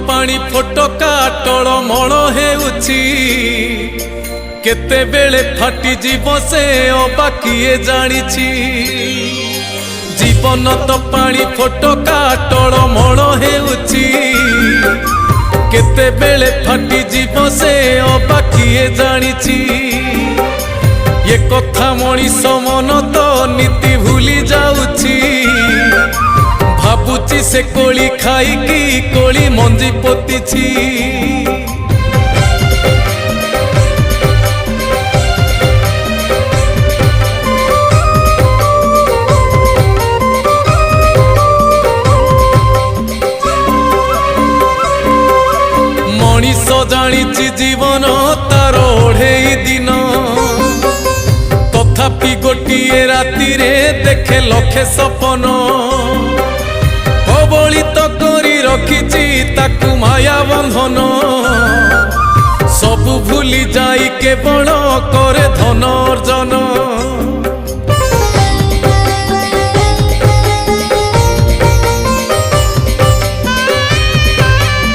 पानी फोटका टळमळ हेउछि केते बेले फाटी जीव से अबा किए जानिछि। जीवन तो पानी फोटका टळमळ हेउछि केते बेले फाटी जीव से अबा किए जानिछि। ये कथा मनीष मन तो नीति भूली जाउछि भाबुची से कोली खाइकी कोली मंजी पोतीछि। मनीष जानिछि जीवन तार ओढ़ेई दिन तथापि गोटिए राति रे देखे लखे सपन कबलित करी रखिछि ताकू माया बंधन। सब भूली जाई केवल करे